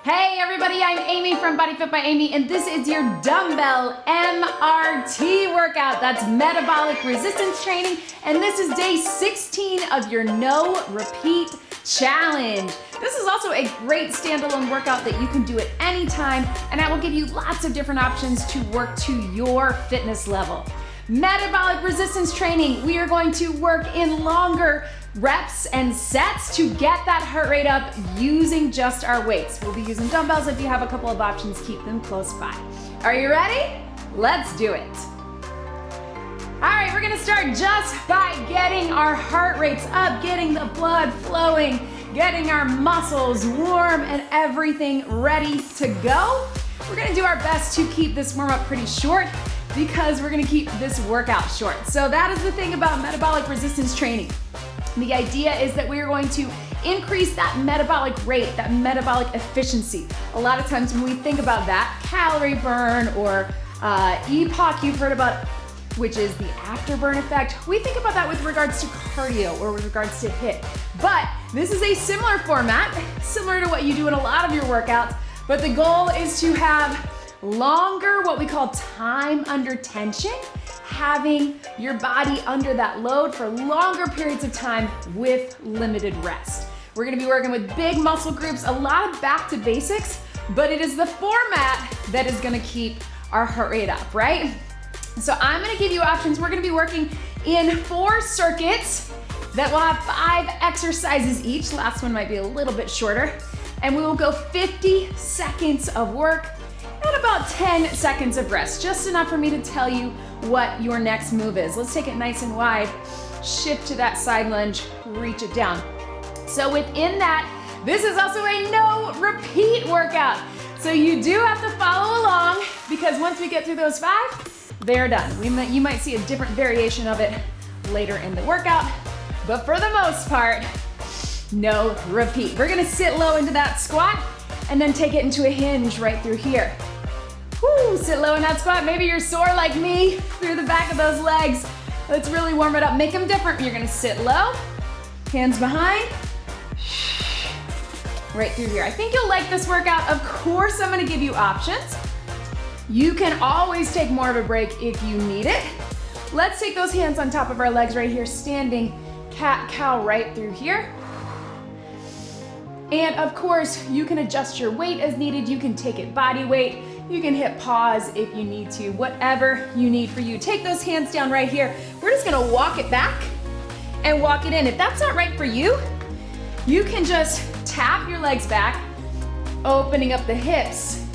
Hey everybody, I'm Amy from BodyFit by Amy, and this is your dumbbell MRT workout. That's Metabolic Resistance Training, and this is day 16 of your No Repeat Challenge. This is also a great standalone workout that you can do at any time, and I will give you lots of different options to work to your fitness level. Metabolic Resistance Training, we are going to work in longer reps and sets to get that heart rate up using just our weights. We'll be using dumbbells. If you have a couple of options, keep them close by. Are you ready? Let's do it. All right, we're gonna start just by getting our heart rates up, getting the blood flowing, getting our muscles warm and everything ready to go. We're gonna do our best to keep this warm up pretty short because we're gonna keep this workout short. So that is the thing about metabolic resistance training. The idea is that we are going to increase that metabolic rate, that metabolic efficiency. A lot of times when we think about that, calorie burn or EPOC you've heard about, which is the afterburn effect, we think about that with regards to cardio or with regards to HIIT. But this is a similar format, similar to what you do in a lot of your workouts, but the goal is to have longer, what we call time under tension, having your body under that load for longer periods of time with limited rest. We're gonna be working with big muscle groups, a lot of back to basics, but it is the format that is gonna keep our heart rate up, right? So I'm gonna give you options. We're gonna be working in 4 circuits that will have 5 exercises each. Last one might be a little bit shorter. And we will go 50 seconds of work and about 10 seconds of rest, just enough for me to tell you what your next move is. Let's take it nice and wide, shift to that side lunge, reach it down. So within that, this is also a no repeat workout. So you do have to follow along because once we get through those 5, they're done. You might see a different variation of it later in the workout, but for the most part, no repeat. We're gonna sit low into that squat and then take it into a hinge right through here. Woo, sit low in that squat. Maybe you're sore like me through the back of those legs. Let's really warm it up. Make them different. You're gonna sit low, hands behind, right through here. I think you'll like this workout. Of course, I'm gonna give you options. You can always take more of a break if you need it. Let's take those hands on top of our legs right here, standing cat-cow right through here. And of course, you can adjust your weight as needed. You can take it body weight. You can hit pause if you need to, whatever you need for you. Take those hands down right here. We're just gonna walk it back and walk it in. If that's not right for you, you can just tap your legs back, opening up the hips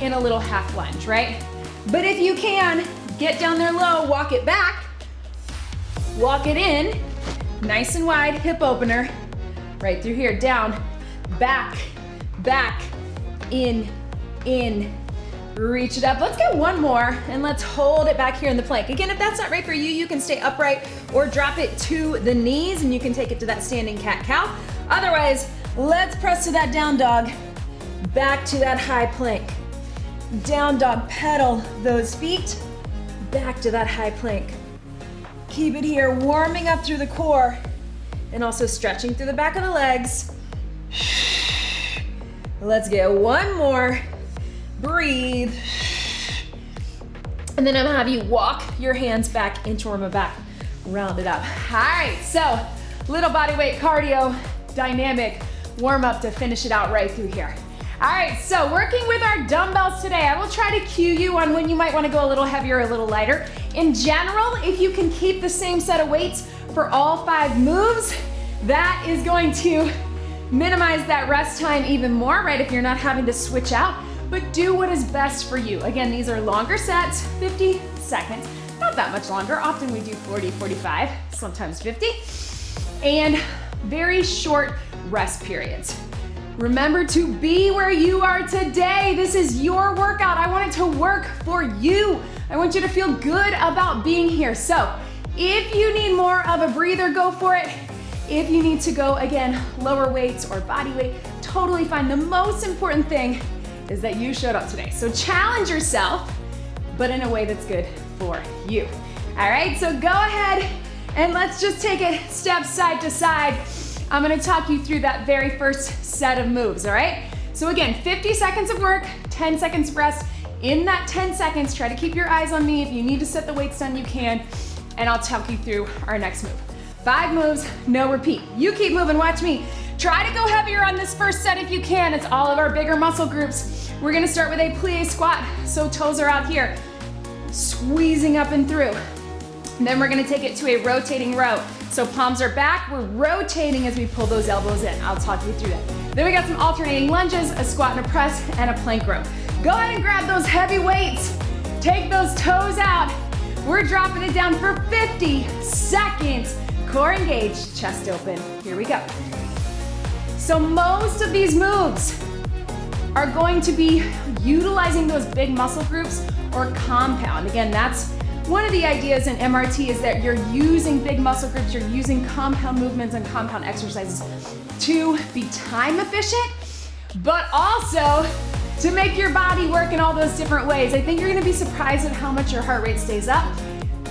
in a little half lunge, right? But if you can, get down there low, walk it back, walk it in, nice and wide, hip opener, right through here, down, back, back, in, reach it up. Let's get one more and let's hold it back here in the plank. Again, if that's not right for you, you can stay upright or drop it to the knees and you can take it to that standing cat-cow. Otherwise, let's press to that down dog, back to that high plank. Down dog, pedal those feet, back to that high plank. Keep it here, warming up through the core and also stretching through the back of the legs. Let's get one more. Breathe. And then I'm gonna have you walk your hands back into warm back. Round it up. All right, so little body weight cardio, dynamic warm up to finish it out right through here. All right, so working with our dumbbells today, I will try to cue you on when you might wanna go a little heavier, a little lighter. In general, if you can keep the same set of weights for all 5 moves, that is going to minimize that rest time even more, right? If you're not having to switch out, but do what is best for you. Again, these are longer sets, 50 seconds, not that much longer. Often we do 40, 45, sometimes 50, and very short rest periods. Remember to be where you are today. This is your workout. I want it to work for you. I want you to feel good about being here. So if you need more of a breather, go for it. If you need to go, again, lower weights or body weight, totally fine. The most important thing is that you showed up today. So challenge yourself, but in a way that's good for you. All right, so go ahead and let's just take it step side to side. I'm gonna talk you through that very first set of moves, all right? So again, 50 seconds of work, 10 seconds of rest. In that 10 seconds, try to keep your eyes on me. If you need to set the weights down, you can, and I'll talk you through our next move. 5 moves, no repeat. You keep moving, watch me. Try to go heavier on this first set if you can. It's all of our bigger muscle groups. We're gonna start with a plie squat, so toes are out here, squeezing up and through. And then we're gonna take it to a rotating row. So palms are back, we're rotating as we pull those elbows in. I'll talk you through that. Then we got some alternating lunges, a squat and a press, and a plank row. Go ahead and grab those heavy weights. Take those toes out. We're dropping it down for 50 seconds. Core engaged, chest open. Here we go. So most of these moves are going to be utilizing those big muscle groups or compound. Again, that's one of the ideas in MRT, is that you're using big muscle groups, you're using compound movements and compound exercises to be time efficient, but also to make your body work in all those different ways. I think you're gonna be surprised at how much your heart rate stays up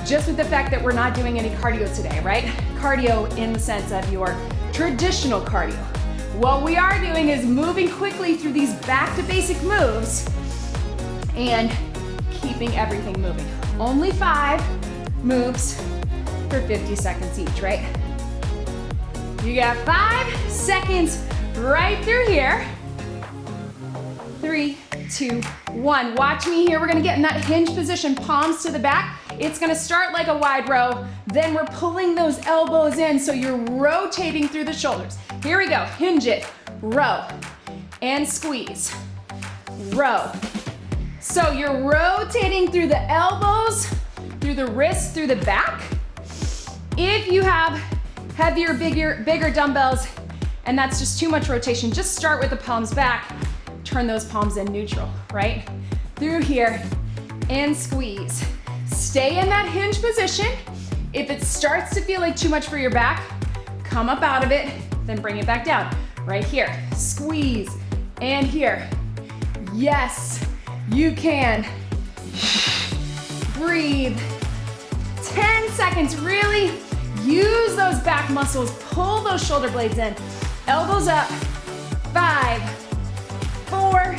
just with the fact that we're not doing any cardio today, right? Cardio in the sense of your traditional cardio. What we are doing is moving quickly through these back to basic moves and keeping everything moving. Only 5 moves for 50 seconds each, right? You got 5 seconds right through here. 3, 2, 1. Watch me here. We're gonna get in that hinge position, palms to the back. It's gonna start like a wide row. Then we're pulling those elbows in so you're rotating through the shoulders. Here we go. Hinge it, row, and squeeze. Row. So you're rotating through the elbows, through the wrists, through the back. If you have heavier, bigger dumbbells, and that's just too much rotation, just start with the palms back. Turn those palms in neutral, right? Through here, and squeeze. Stay in that hinge position. If it starts to feel like too much for your back, come up out of it, then bring it back down. Right here, squeeze, and here. Yes, you can. Breathe. 10 seconds, really use those back muscles, pull those shoulder blades in. Elbows up, 5, 4,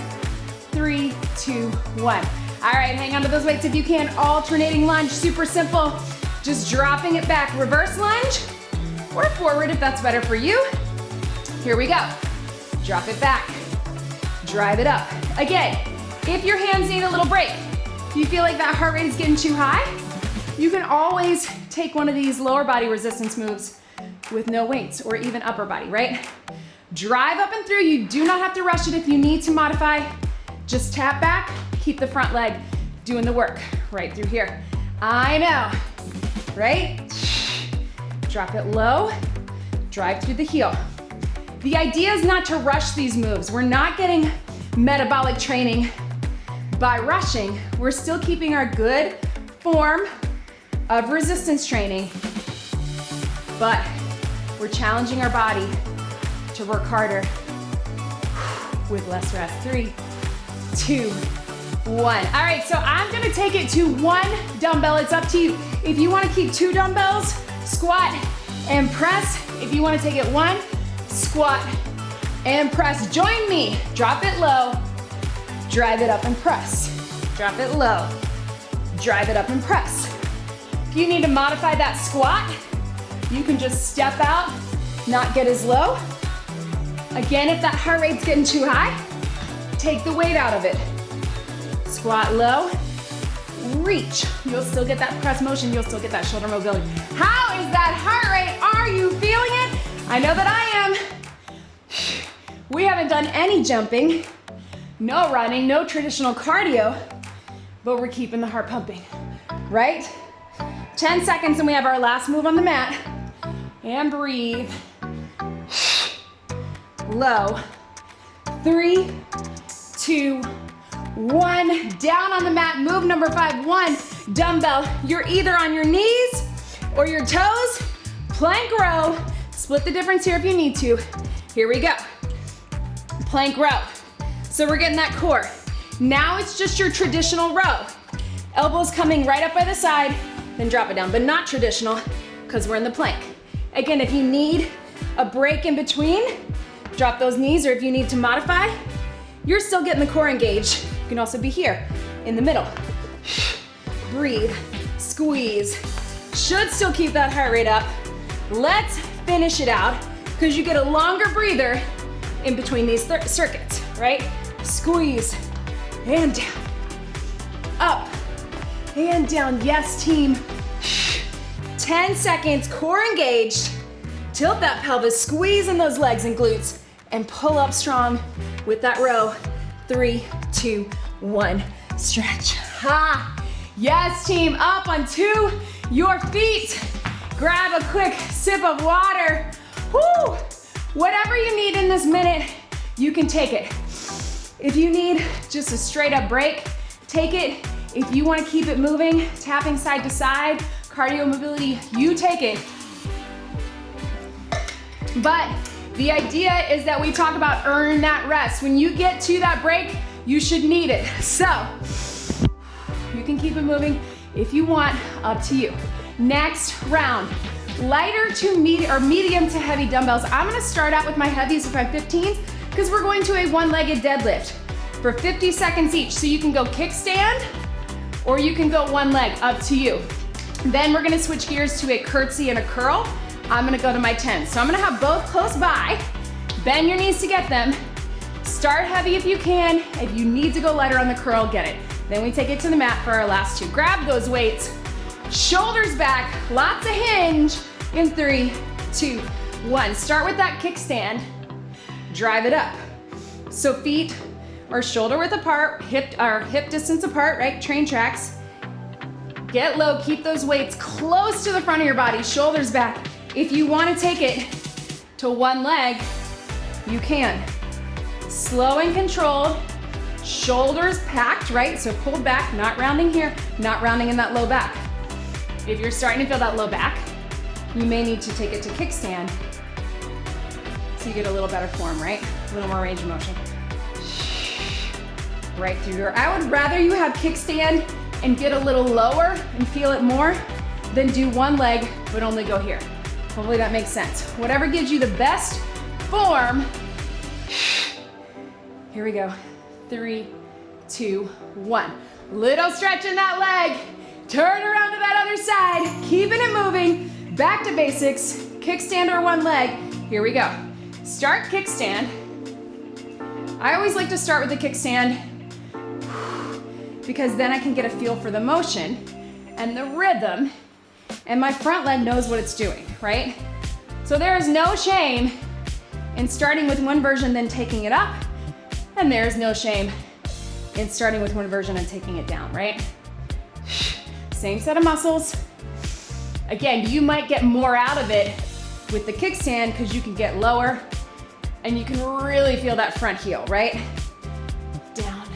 3, 2, 1. All right, hang on to those weights if you can. Alternating lunge, super simple. Just dropping it back, reverse lunge, or forward if that's better for you. Here we go. Drop it back, drive it up. Again, if your hands need a little break, if you feel like that heart rate is getting too high, you can always take one of these lower body resistance moves with no weights, or even upper body, right? Drive up and through. You do not have to rush it. If you need to modify, just tap back, keep the front leg doing the work right through here. I know, right? Drop it low, drive through the heel. The idea is not to rush these moves. We're not getting metabolic training by rushing. We're still keeping our good form of resistance training, but we're challenging our body to work harder with less rest. 3, 2, 1. All right, so I'm gonna take it to 1 dumbbell. It's up to you. If you wanna keep 2 dumbbells, squat and press. If you wanna take it 1, squat and press. Join me. Drop it low, drive it up and press. Drop it low, drive it up and press. If you need to modify that squat, you can just step out, not get as low. Again, if that heart rate's getting too high, take the weight out of it. Squat low, reach. You'll still get that press motion, you'll still get that shoulder mobility. How is that heart rate? Are you feeling it? I know that I am. We haven't done any jumping, no running, no traditional cardio, but we're keeping the heart pumping, right? 10 seconds and we have our last move on the mat. And breathe. Low. 3, 2, 1. Down on the mat. Move number 5. 1 dumbbell. You're either on your knees or your toes. Plank row. Split the difference here if you need to. Here we go. Plank row. So we're getting that core. Now it's just your traditional row. Elbows coming right up by the side, then drop it down, but not traditional because we're in the plank. Again, if you need a break in between, drop those knees, or if you need to modify, you're still getting the core engaged. You can also be here in the middle. Breathe, squeeze. Should still keep that heart rate up. Let's finish it out because you get a longer breather in between these circuits, right? Squeeze and down, up and down. Yes, team. 10 seconds, core engaged. Tilt that pelvis, squeeze in those legs and glutes, and pull up strong with that row. 3, 2, 1, stretch. Ha! Yes, team, up onto your feet. Grab a quick sip of water. Woo! Whatever you need in this minute, you can take it. If you need just a straight up break, take it. If you want to keep it moving, tapping side to side, cardio mobility, you take it. But the idea is that we talk about earn that rest. When you get to that break, you should need it. So you can keep it moving if you want, up to you. Next round, lighter to medium to heavy dumbbells. I'm gonna start out with my heavies with my 15s because we're going to a one-legged deadlift for 50 seconds each. So you can go kickstand or you can go one leg, up to you. Then we're gonna switch gears to a curtsy and a curl. I'm gonna go to my 10. So I'm gonna have both close by. Bend your knees to get them. Start heavy if you can. If you need to go lighter on the curl, get it. Then we take it to the mat for our last two. Grab those weights. Shoulders back, lots of hinge. In 3, 2, 1. Start with that kickstand. Drive it up. So feet are shoulder width apart, hip distance apart, right? Train tracks. Get low, keep those weights close to the front of your body, shoulders back. If you want to take it to one leg, you can. Slow and controlled, shoulders packed, right? So pulled back, not rounding here, not rounding in that low back. If you're starting to feel that low back, you may need to take it to kickstand so you get a little better form, right? A little more range of motion. Right through here. I would rather you have kickstand and get a little lower and feel it more than do one leg but only go here. Hopefully that makes sense. Whatever gives you the best form. Here we go. 3, 2, 1. Little stretch in that leg. Turn around to that other side. Keeping it moving. Back to basics. Kickstand or one leg. Here we go. Start kickstand. I always like to start with the kickstand because then I can get a feel for the motion and the rhythm, and my front leg knows what it's doing, right? So there is no shame in starting with one version then taking it up, and there is no shame in starting with one version and taking it down, right? Same set of muscles. Again, you might get more out of it with the kickstand because you can get lower and you can really feel that front heel, right? Down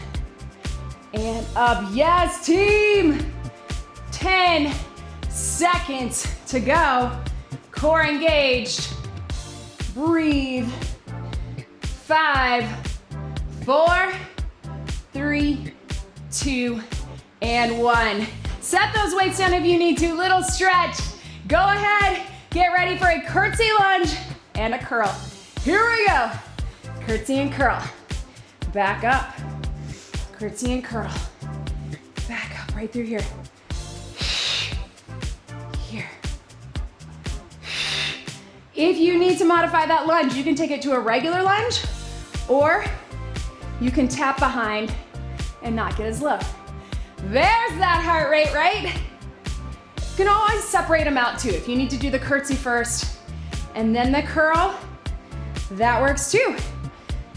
and up. Yes, team! 10 seconds to go. Core engaged. Breathe. 5, 4, 3, 2, and 1. Set those weights down if you need to. Little stretch. Go ahead. Get ready for a curtsy lunge and a curl. Here we go. Curtsy and curl. Back up. Curtsy and curl. Back up right through here. Here. If you need to modify that lunge, you can take it to a regular lunge, or you can tap behind and not get as low. There's that heart rate, right? You can always separate them out too. If you need to do the curtsy first and then the curl, that works too.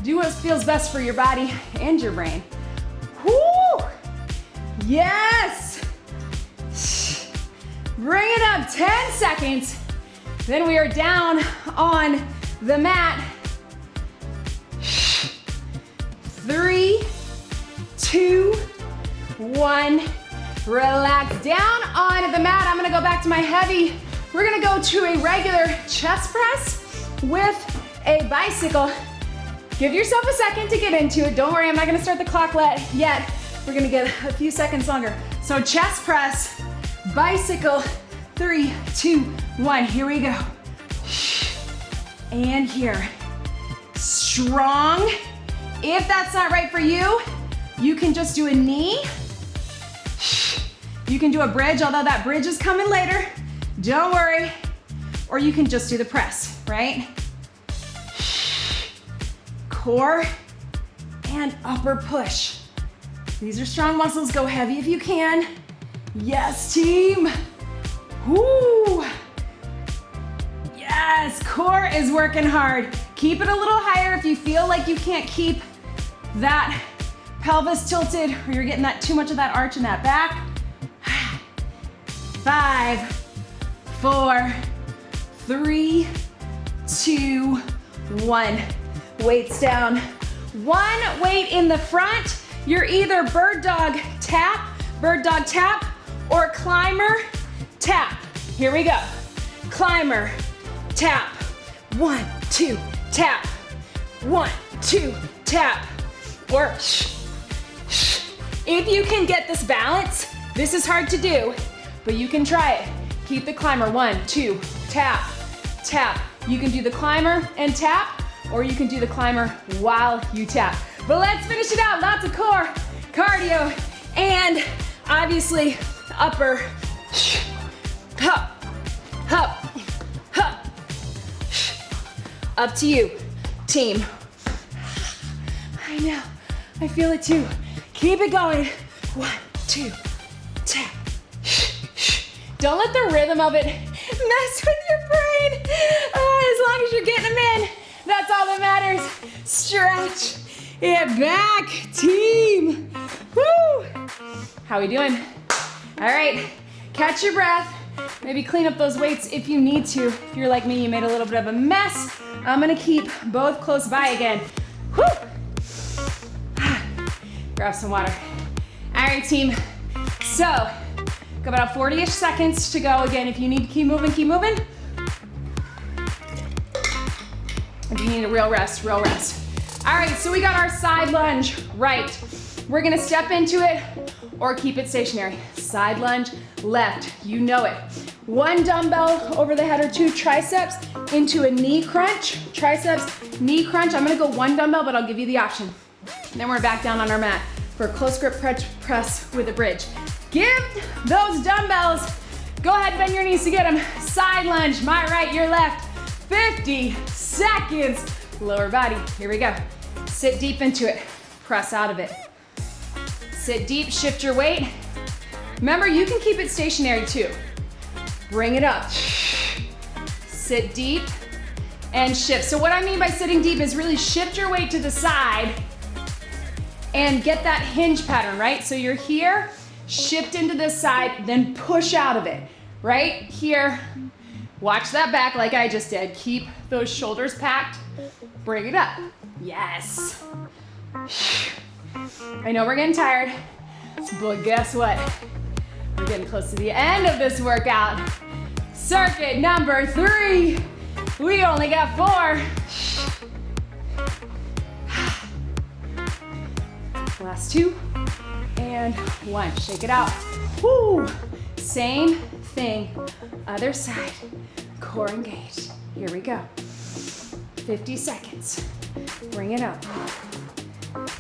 Do what feels best for your body and your brain. Woo! Yes! Bring it up, 10 seconds. Then we are down on the mat. 3, 2, 1. Relax down onto the mat. I'm gonna go back to my heavy. We're gonna go to a regular chest press with a bicycle. Give yourself a second to get into it. Don't worry, I'm not gonna start the clock yet. We're gonna get a few seconds longer. So chest press, bicycle, 3, 2, 1, here we go. And here. Strong If that's not right for you, you can just do a knee. You can do a bridge, although that bridge is coming later. Don't worry. Or you can just do the press, right? Core and upper push. These are strong muscles. Go heavy if you can. Yes, team. Woo. Yes, core is working hard. Keep it a little higher if you feel like you can't keep that pelvis tilted or you're getting that too much of that arch in that back. 5, 4, 3, 2, 1. Weights down. One weight in the front. You're either bird dog tap, or climber tap. Here we go. Climber, tap. 1, 2, tap. 1, 2, tap. Or if you can get this balance, this is hard to do, but you can try it. Keep the climber. 1, 2, tap, tap. You can do the climber and tap, or you can do the climber while you tap. But let's finish it out. Lots of core, cardio, and obviously upper. Hup, hup, hup. Up to you, team. I know, I feel it too. Keep it going. 1, 2, tap. Don't let the rhythm of it mess with your brain. As long as you're getting them in, that's all that matters. Stretch it back, team. Woo! How we doing? All right, catch your breath. Maybe clean up those weights if you need to. If you're like me, you made a little bit of a mess. I'm gonna keep both close by again. Woo! Grab some water. All right, team. So, got about 40-ish seconds to go. Again, if you need to keep moving, keep moving. If you need a real rest, real rest. All right, so we got our side lunge, right. We're gonna step into it or keep it stationary. Side lunge, left, you know it. 1 dumbbell over the head or 2 triceps into a knee crunch. Triceps, knee crunch. I'm gonna go 1 dumbbell, but I'll give you the option. And then we're back down on our mat for a close grip press with a bridge. Give those dumbbells. Go ahead, bend your knees to get them. Side lunge, my right, your left. 50 seconds. Lower body, here we go. Sit deep into it, press out of it. Sit deep, shift your weight. Remember, you can keep it stationary too. Bring it up. Sit deep and shift. So what I mean by sitting deep is really shift your weight to the side and get that hinge pattern, right? So you're here, shift into this side, then push out of it, right? Here, watch that back like I just did. Keep those shoulders packed, bring it up. Yes. I know we're getting tired, but guess what? We're getting close to the end of this workout. Circuit number 3. We only got 4. Last 2 and 1. Shake it out. Woo! Same thing, other side. Core engaged. Here we go. 50 seconds. Bring it up.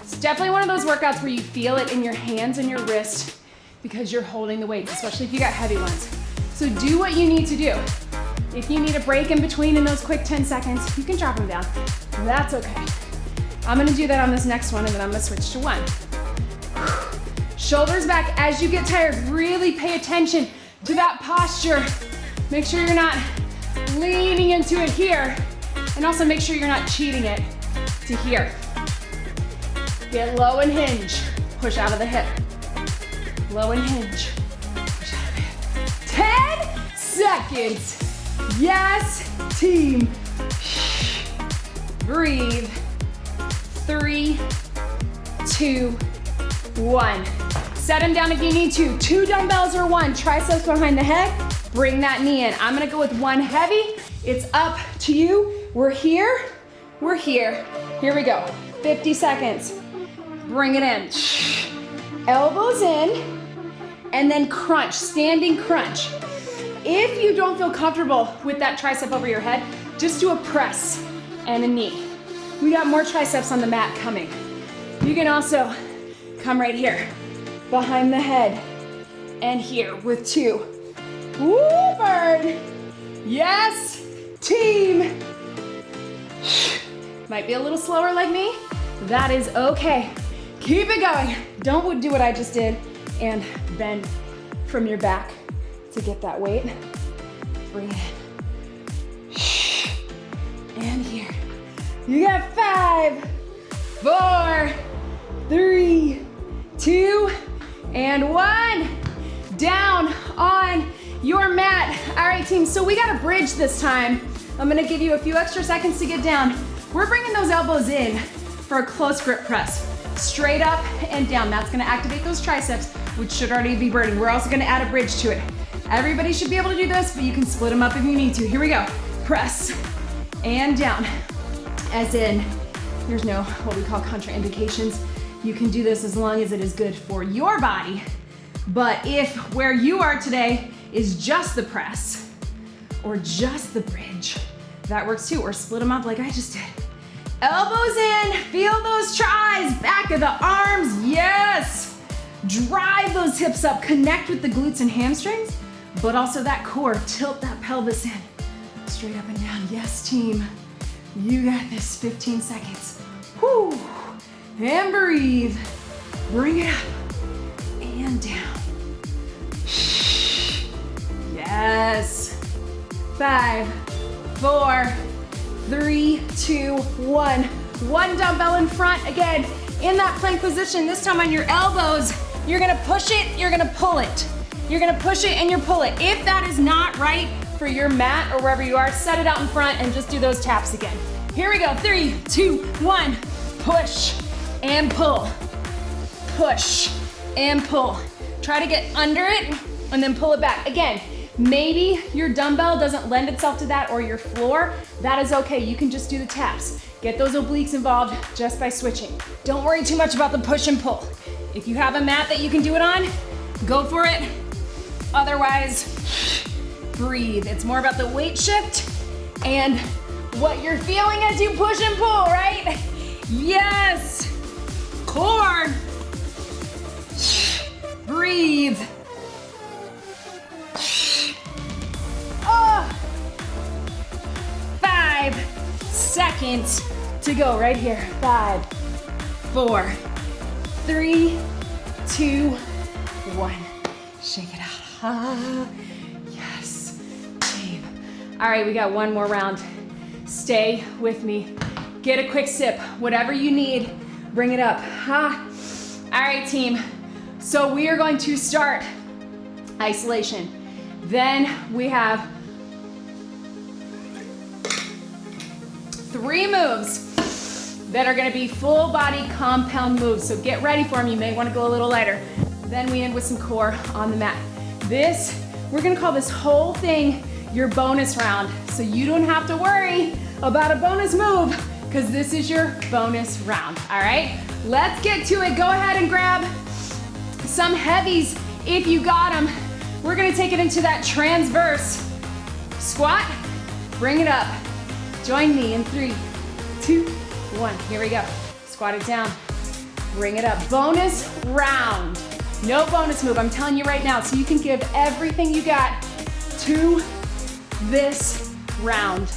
It's definitely one of those workouts where you feel it in your hands and your wrist because you're holding the weights, especially if you got heavy ones. So do what you need to do. If you need a break in between in those quick 10 seconds, you can drop them down. That's okay. I'm gonna do that on this next one and then I'm gonna switch to 1. Shoulders back as you get tired. Really pay attention to that posture. Make sure you're not leaning into it here and also make sure you're not cheating it to here. Get low and hinge. Push out of the hip. Low and hinge. Push out of the hip. 10 seconds. Yes, team. Breathe. 3, 2, 1. Set them down if you need to. 2 dumbbells or 1. Triceps behind the head. Bring that knee in. I'm gonna go with 1 heavy. It's up to you. We're here. We're here. Here we go. 50 seconds. Bring it in. Elbows in. And then crunch. Standing crunch. If you don't feel comfortable with that tricep over your head, just do a press and a knee. We got more triceps on the mat coming. You can also come right here, behind the head, and here with 2. Woo, burn. Yes, team. Might be a little slower like me. That is okay. Keep it going. Don't do what I just did and bend from your back to get that weight. Bring it in. And here. You got 5, 4, 3, 2, and 1. Down on your mat. All right, team, so we got a bridge this time. I'm gonna give you a few extra seconds to get down. We're bringing those elbows in for a close grip press. Straight up and down. That's gonna activate those triceps, which should already be burning. We're also gonna add a bridge to it. Everybody should be able to do this, but you can split them up if you need to. Here we go. Press and down. As in, there's no what we call contraindications. You can do this as long as it is good for your body. But if where you are today is just the press or just the bridge, that works too. Or split them up like I just did. Elbows in, feel those tries, back of the arms, yes. Drive those hips up, connect with the glutes and hamstrings, but also that core, tilt that pelvis in. Straight up and down, yes team. You got this, 15 seconds. Whoo, and breathe. Bring it up and down. Yes. 5, 4, 3, 2, 1. One dumbbell in front. Again, in that plank position, this time on your elbows, you're gonna push it, you're gonna pull it. You're gonna push it and you pull it. If that is not right for your mat or wherever you are, set it out in front and just do those taps again. Here we go, 3, 2, 1. Push and pull. Push and pull. Try to get under it and then pull it back. Again, maybe your dumbbell doesn't lend itself to that or your floor. That is okay, you can just do the taps. Get those obliques involved just by switching. Don't worry too much about the push and pull. If you have a mat that you can do it on, go for it. Otherwise, breathe. It's more about the weight shift and what you're feeling as you push and pull, right? Yes. Core. Breathe. Oh. 5 seconds to go right here. 5, 4, 3, 2, 1. Shake it out. Ah, yes, team. All right, we got one more round. Stay with me. Get a quick sip, whatever you need, bring it up. Ah. All right, team. So we are going to start isolation. Then we have 3 moves that are gonna be full body compound moves. So get ready for them. You may wanna go a little lighter. Then we end with some core on the mat. We're gonna call this whole thing your bonus round. So you don't have to worry about a bonus move because this is your bonus round, all right? Let's get to it. Go ahead and grab some heavies if you got them. We're gonna take it into that transverse squat. Bring it up. Join me in 3, 2, 1. Here we go. Squat it down. Bring it up. Bonus round. No bonus move, I'm telling you right now, so you can give everything you got to this round.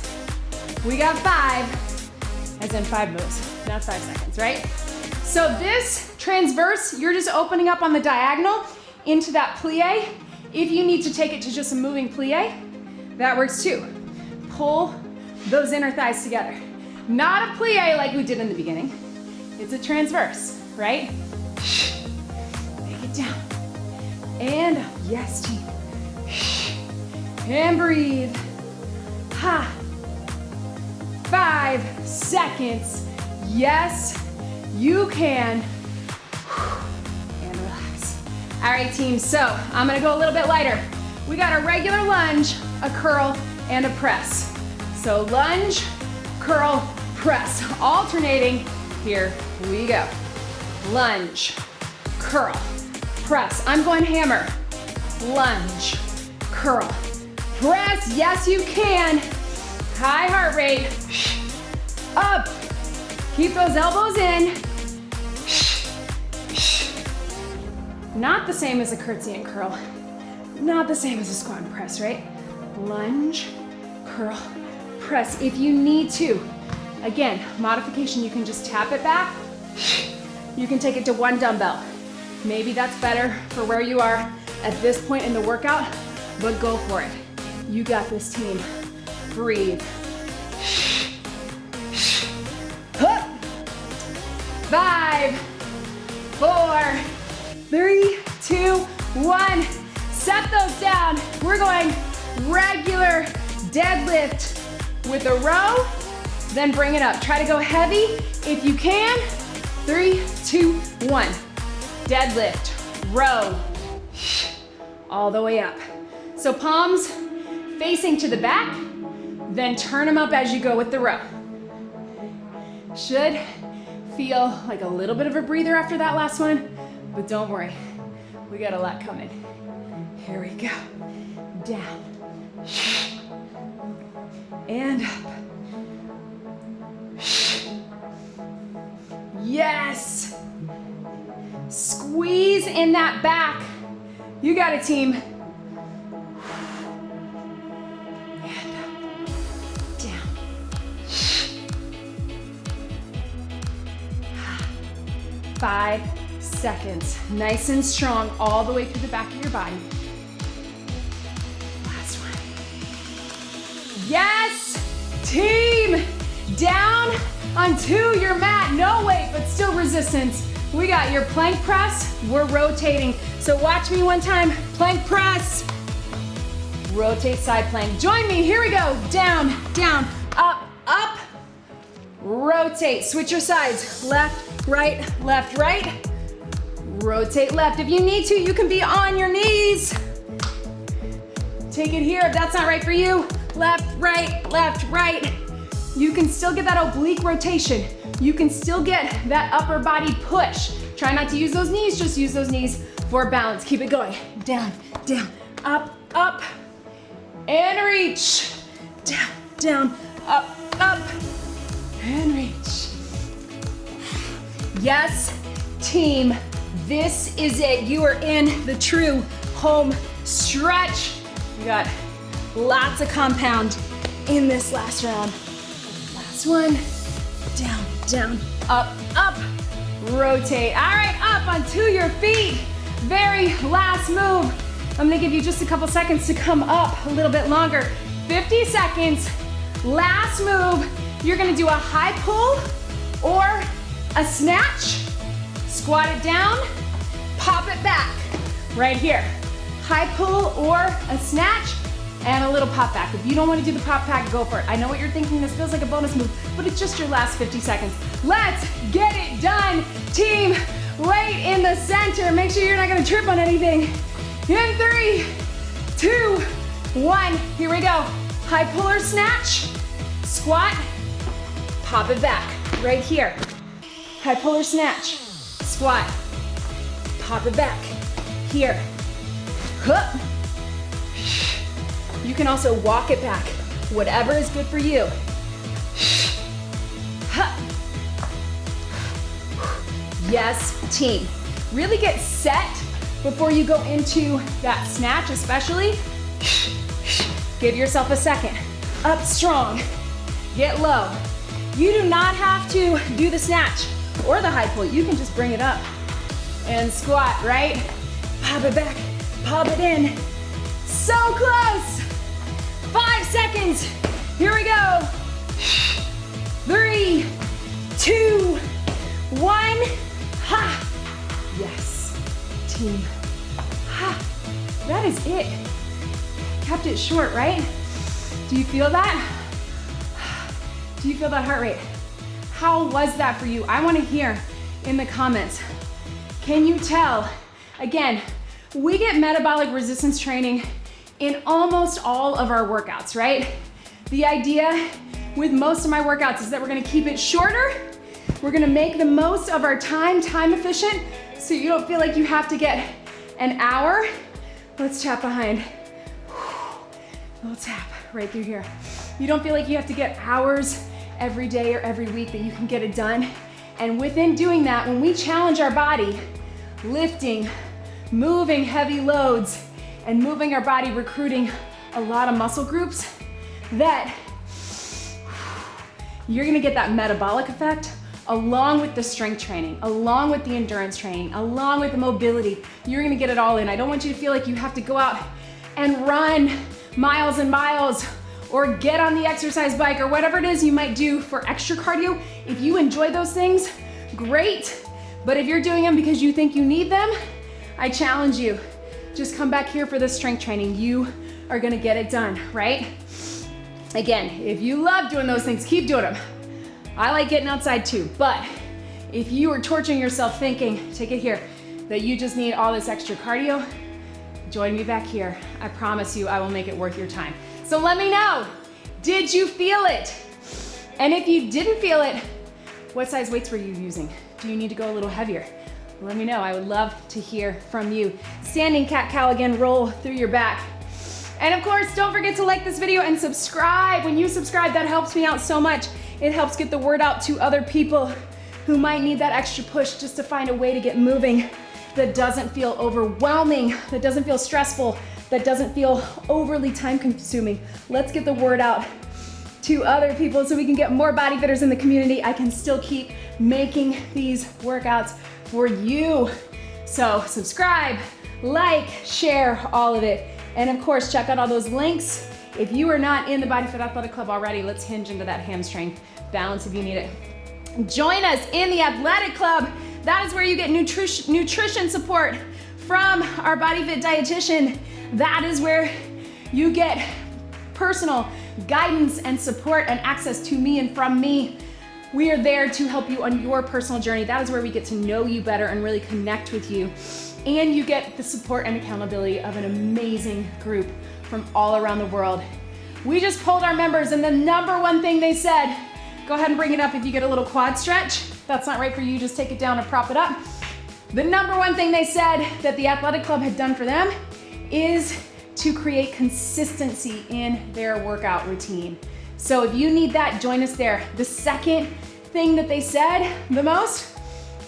We got 5, as in 5 moves, not 5 seconds, right? So this transverse, you're just opening up on the diagonal into that plie. If you need to take it to just a moving plie, that works too. Pull those inner thighs together. Not a plie like we did in the beginning. It's a transverse, right? Down and up. Yes, team. And breathe. Ha. 5 seconds. Yes, you can. And relax. All right, team. So I'm gonna go a little bit lighter. We got a regular lunge, a curl, and a press. So lunge, curl, press. Alternating. Here we go. Lunge, curl, press. I'm going hammer. Lunge, curl, press. Yes, you can. High heart rate. Up. Keep those elbows in. Not the same as a curtsy and curl. Not the same as a squat and press, right? Lunge, curl, press if you need to. Again, modification, you can just tap it back. You can take it to one dumbbell. Maybe that's better for where you are at this point in the workout, but go for it. You got this, team. Breathe. 5, 4, 3, 2, 1. Set those down. We're going regular deadlift with a row, then bring it up. Try to go heavy if you can. 3, 2, 1. Deadlift, row, all the way up. So palms facing to the back, then turn them up as you go with the row. Should feel like a little bit of a breather after that last one, but don't worry, we got a lot coming. Here we go. Down. And up. Yes! Squeeze in that back. You got it, team. And up. Down. 5 seconds. Nice and strong all the way through the back of your body. Last one. Yes, team. Down onto your mat. No weight, but still resistance. We got your plank press. We're rotating. So watch me one time. Plank press. Rotate side plank. Join me. Here we go. Down, down, up, up. Rotate. Switch your sides. Left, right, left, right. Rotate left. If you need to, you can be on your knees. Take it here if that's not right for you. Left, right. You can still get that oblique rotation. You can still get that upper body push. Try not to use those knees, just use those knees for balance. Keep it going. Down, down, up, up. And reach. Down, down, up, up. And reach. Yes, team. This is it. You are in the true home stretch. We got lots of compound in this last round. Last one. Down, down, up, up. Rotate. All right, up onto your feet. Very last move. I'm gonna give you just a couple seconds to come up a little bit longer. 50 seconds. Last move. You're gonna do a high pull or a snatch. Squat it down, pop it back. Right here. High pull or a snatch and a little pop back. If you don't want to do the pop back, go for it. I know what you're thinking, this feels like a bonus move, but it's just your last 50 seconds. Let's get it done, team. Right in the center. Make sure you're not gonna trip on anything. In 3, 2, 1. Here we go. High pull or snatch. Squat, pop it back. Right here. High pull or snatch. Squat, pop it back. Here. Hup. You can also walk it back. Whatever is good for you. Hup. Yes, team. Really get set before you go into that snatch, especially. Give yourself a second. Up strong. Get low. You do not have to do the snatch or the high pull. You can just bring it up and squat, right? Pop it back, pop it in. So close. 5 seconds. Here we go. 3, 2, 1. Ha. Yes, team. Ha. That is it. Kept it short, right? Do you feel that? Do you feel that heart rate? How was that for you? I want to hear in the comments. Can you tell? Again, we get metabolic resistance training in almost all of our workouts, right? The idea with most of my workouts is that we're gonna keep it shorter. We're gonna make the most of our time efficient, so you don't feel like you have to get an hour. Let's tap behind. Little tap right through here. You don't feel like you have to get hours every day or every week, that you can get it done. And within doing that, when we challenge our body, lifting, moving heavy loads and moving our body, recruiting a lot of muscle groups that you're gonna get that metabolic effect along with the strength training, along with the endurance training, along with the mobility. You're gonna get it all in. I don't want you to feel like you have to go out and run miles and miles or get on the exercise bike or whatever it is you might do for extra cardio. If you enjoy those things, great. But if you're doing them because you think you need them, I challenge you, just come back here for the strength training. You are gonna get it done, right? Again, if you love doing those things, keep doing them. I like getting outside too, but if you are torturing yourself thinking, take it here, that you just need all this extra cardio, join me back here. I promise you I will make it worth your time. So let me know, did you feel it? And if you didn't feel it, what size weights were you using? Do you need to go a little heavier? Let me know, I would love to hear from you. Standing cat-cow again, roll through your back. And of course, don't forget to like this video and subscribe. When you subscribe, that helps me out so much. It helps get the word out to other people who might need that extra push just to find a way to get moving that doesn't feel overwhelming, that doesn't feel stressful, that doesn't feel overly time consuming. Let's get the word out to other people so we can get more bodyfitters in the community. I can still keep making these workouts for you. So subscribe, like, share, all of it. And of course, check out all those links. If you are not in the BodyFit Athletic Club already, let's hinge into that hamstring balance if you need it. Join us in the Athletic Club. That is where you get nutrition support from our BodyFit dietitian. That is where you get personal guidance and support and access to me and from me. We are there to help you on your personal journey. That is where we get to know you better and really connect with you. And you get the support and accountability of an amazing group from all around the world. We just polled our members and the number one thing they said, go ahead and bring it up if you get a little quad stretch. If that's not right for you, just take it down and prop it up. The number one thing they said that the Athletic Club had done for them is to create consistency in their workout routine. So if you need that, join us there. The second thing that they said the most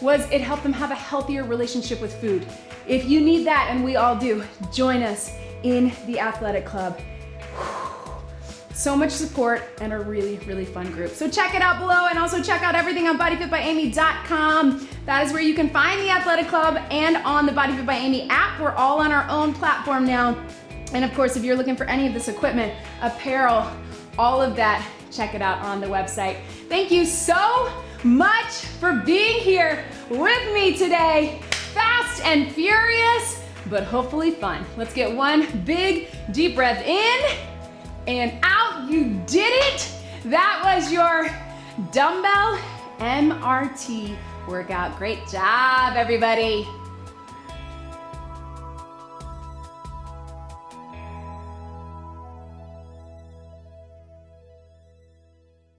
was it helped them have a healthier relationship with food. If you need that, and we all do, join us in the Athletic Club. So much support and a really, really fun group. So check it out below and also check out everything on bodyfitbyamy.com. That is where you can find the Athletic Club and on the BodyFit by Amy app. We're all on our own platform now. And of course, if you're looking for any of this equipment, apparel, all of that, check it out on the website. Thank you so much for being here with me today. Fast and furious, but hopefully fun. Let's get one big deep breath in and out. You did it. That was your dumbbell MRT workout. Great job, everybody.